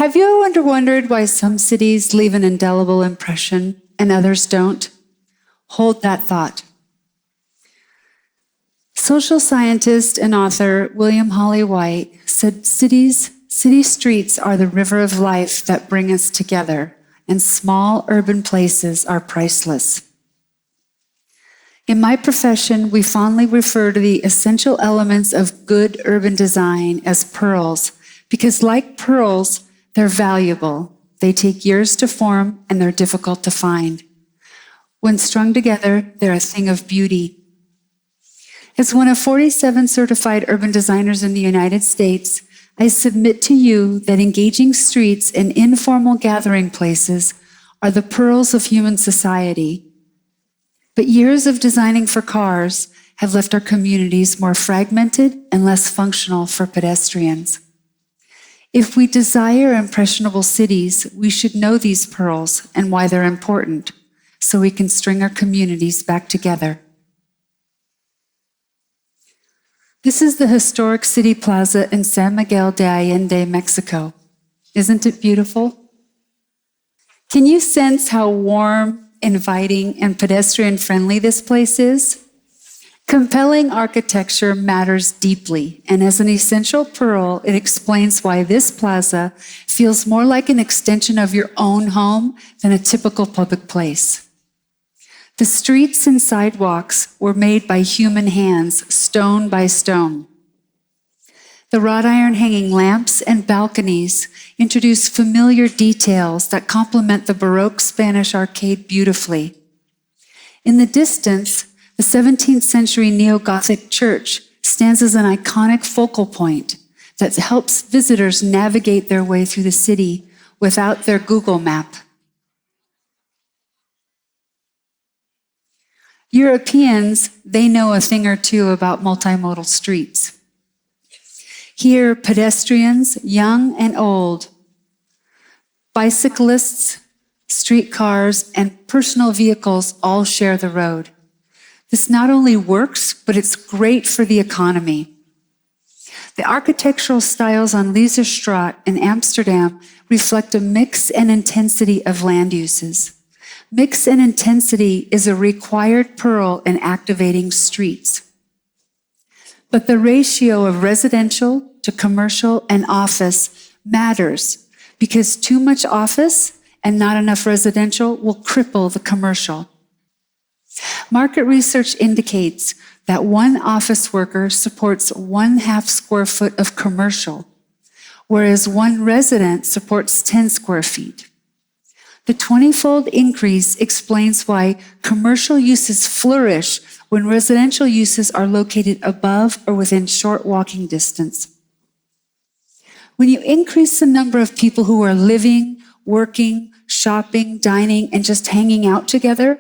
Have you ever wondered why some cities leave an indelible impression and others don't? Hold that thought. Social scientist and author William Holly White said city streets are the river of life that bring us together, and small urban places are priceless. In my profession, we fondly refer to the essential elements of good urban design as pearls, because like pearls, they're valuable. They take years to form and they're difficult to find. When strung together, they're a thing of beauty. As one of 47 certified urban designers in the United States, I submit to you that engaging streets and informal gathering places are the pearls of human society. But years of designing for cars have left our communities more fragmented and less functional for pedestrians. If we desire impressionable cities, we should know these pearls and why they're important, so we can string our communities back together. This is the historic city plaza in San Miguel de Allende, Mexico. Isn't it beautiful? Can you sense how warm, inviting, and pedestrian-friendly this place is? Compelling architecture matters deeply, and as an essential pearl, it explains why this plaza feels more like an extension of your own home than a typical public place. The streets and sidewalks were made by human hands, stone by stone. The wrought iron hanging lamps and balconies introduce familiar details that complement the Baroque Spanish arcade beautifully. In the distance, the 17th century neo-Gothic church stands as an iconic focal point that helps visitors navigate their way through the city without their Google map. Europeans, they know a thing or two about multimodal streets. Here, pedestrians, young and old, bicyclists, streetcars, and personal vehicles all share the road. This not only works, but it's great for the economy. The architectural styles on Legerstraat in Amsterdam reflect a mix and intensity of land uses. Mix and intensity is a required pearl in activating streets. But the ratio of residential to commercial and office matters because too much office and not enough residential will cripple the commercial. Market research indicates that one office worker supports 1/2 square foot of commercial, whereas one resident supports 10 square feet. The 20-fold increase explains why commercial uses flourish when residential uses are located above or within short walking distance. When you increase the number of people who are living, working, shopping, dining, and just hanging out together,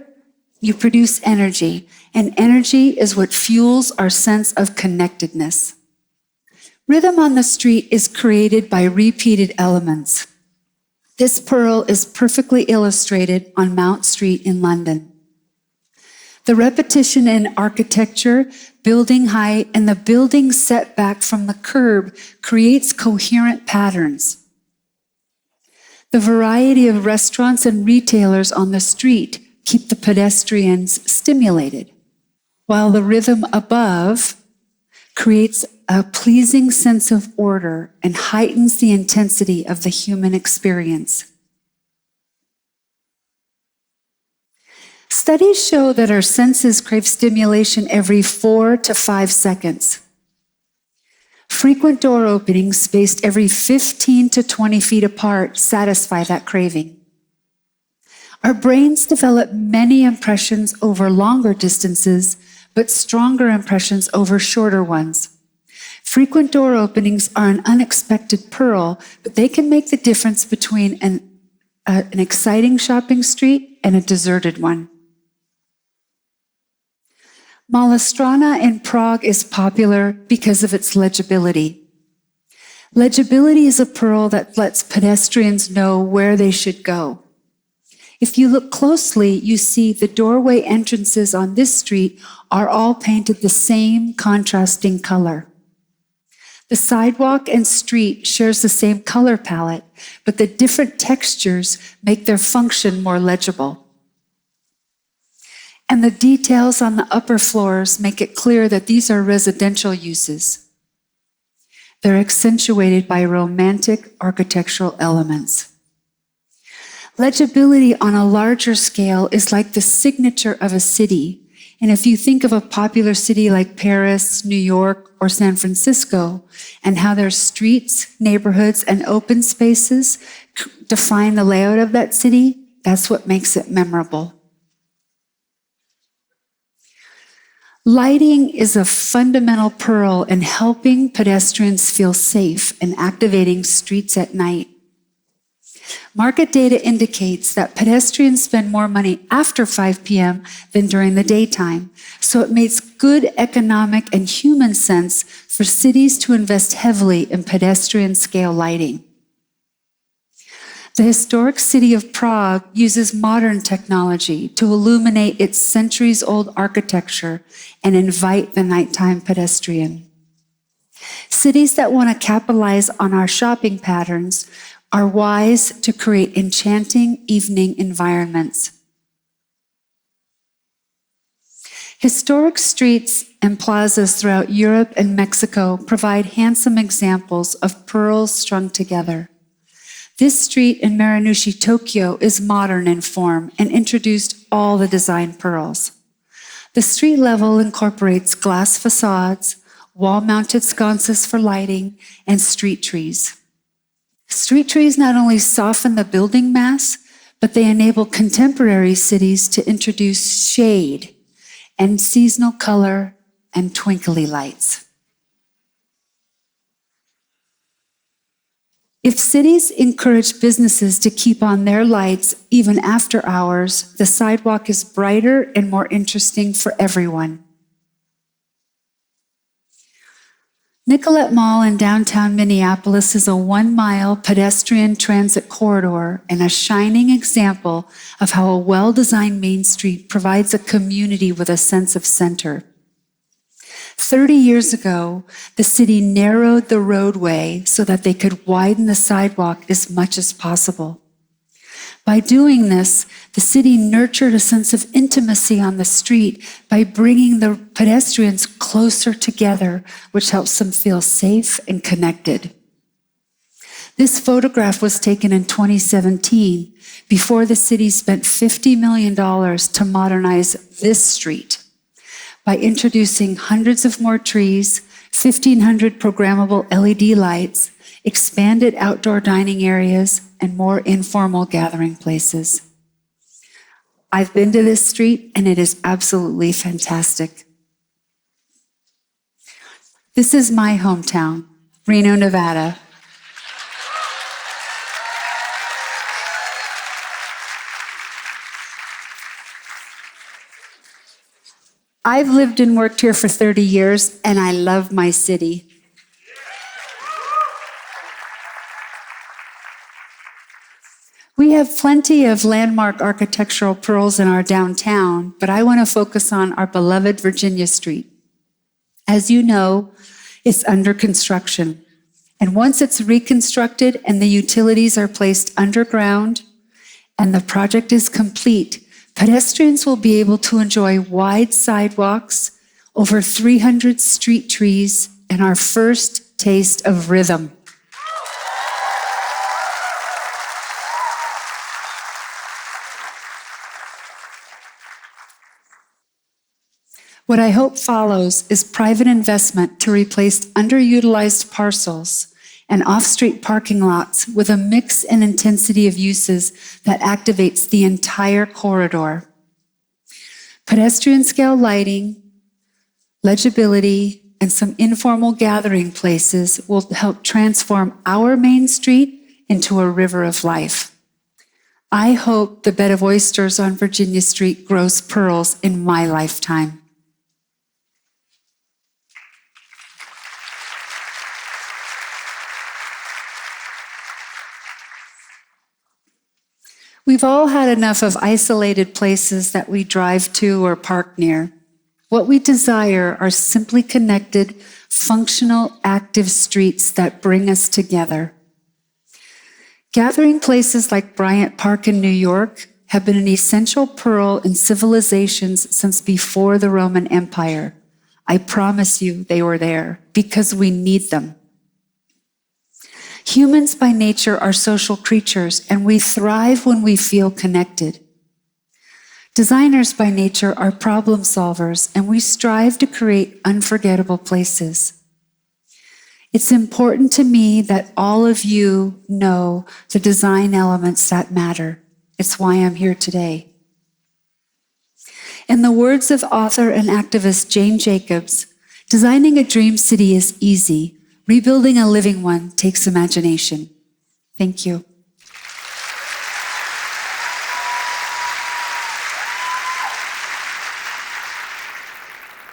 you produce energy, and energy is what fuels our sense of connectedness. Rhythm on the street is created by repeated elements. This pearl is perfectly illustrated on Mount Street in London. The repetition in architecture, building height, and the building setback from the curb creates coherent patterns. The variety of restaurants and retailers on the street keep the pedestrians stimulated, while the rhythm above creates a pleasing sense of order and heightens the intensity of the human experience. Studies show that our senses crave stimulation every 4 to 5 seconds. Frequent door openings spaced every 15 to 20 feet apart satisfy that craving. Our brains develop many impressions over longer distances, but stronger impressions over shorter ones. Frequent door openings are an unexpected pearl, but they can make the difference between an exciting shopping street and a deserted one. Malá in Prague is popular because of its legibility. Legibility is a pearl that lets pedestrians know where they should go. If you look closely, you see the doorway entrances on this street are all painted the same contrasting color. The sidewalk and street shares the same color palette, but the different textures make their function more legible. And the details on the upper floors make it clear that these are residential uses. They're accentuated by romantic architectural elements. Legibility on a larger scale is like the signature of a city. And if you think of a popular city like Paris, New York, or San Francisco, and how their streets, neighborhoods, and open spaces define the layout of that city, that's what makes it memorable. Lighting is a fundamental pearl in helping pedestrians feel safe and activating streets at night. Market data indicates that pedestrians spend more money after 5 p.m. than during the daytime, so it makes good economic and human sense for cities to invest heavily in pedestrian-scale lighting. The historic city of Prague uses modern technology to illuminate its centuries-old architecture and invite the nighttime pedestrian. Cities that want to capitalize on our shopping patterns are wise to create enchanting evening environments. Historic streets and plazas throughout Europe and Mexico provide handsome examples of pearls strung together. This street in Marunouchi, Tokyo is modern in form and introduced all the design pearls. The street level incorporates glass facades, wall-mounted sconces for lighting, and street trees. Street trees not only soften the building mass, but they enable contemporary cities to introduce shade and seasonal color and twinkly lights. If cities encourage businesses to keep on their lights even after hours, the sidewalk is brighter and more interesting for everyone. Nicollet Mall in downtown Minneapolis is a 1-mile pedestrian transit corridor and a shining example of how a well-designed main street provides a community with a sense of center. 30 years ago, the city narrowed the roadway so that they could widen the sidewalk as much as possible. By doing this, the city nurtured a sense of intimacy on the street by bringing the pedestrians closer together, which helps them feel safe and connected. This photograph was taken in 2017, before the city spent $50 million to modernize this street by introducing hundreds of more trees, 1,500 programmable LED lights, expanded outdoor dining areas, and more informal gathering places. I've been to this street, and it is absolutely fantastic. This is my hometown, Reno, Nevada. I've lived and worked here for 30 years, and I love my city. We have plenty of landmark architectural pearls in our downtown, but I want to focus on our beloved Virginia Street. As you know, it's under construction. And once it's reconstructed and the utilities are placed underground and the project is complete, pedestrians will be able to enjoy wide sidewalks, over 300 street trees, and our first taste of rhythm. What I hope follows is private investment to replace underutilized parcels and off-street parking lots with a mix and intensity of uses that activates the entire corridor. Pedestrian-scale lighting, legibility, and some informal gathering places will help transform our main street into a river of life. I hope the bed of oysters on Virginia Street grows pearls in my lifetime. We've all had enough of isolated places that we drive to or park near. What we desire are simply connected, functional, active streets that bring us together. Gathering places like Bryant Park in New York have been an essential pearl in civilizations since before the Roman Empire. I promise you they were there because we need them. Humans by nature are social creatures, and we thrive when we feel connected. Designers by nature are problem solvers, and we strive to create unforgettable places. It's important to me that all of you know the design elements that matter. It's why I'm here today. In the words of author and activist Jane Jacobs, designing a dream city is easy. Rebuilding a living one takes imagination. Thank you.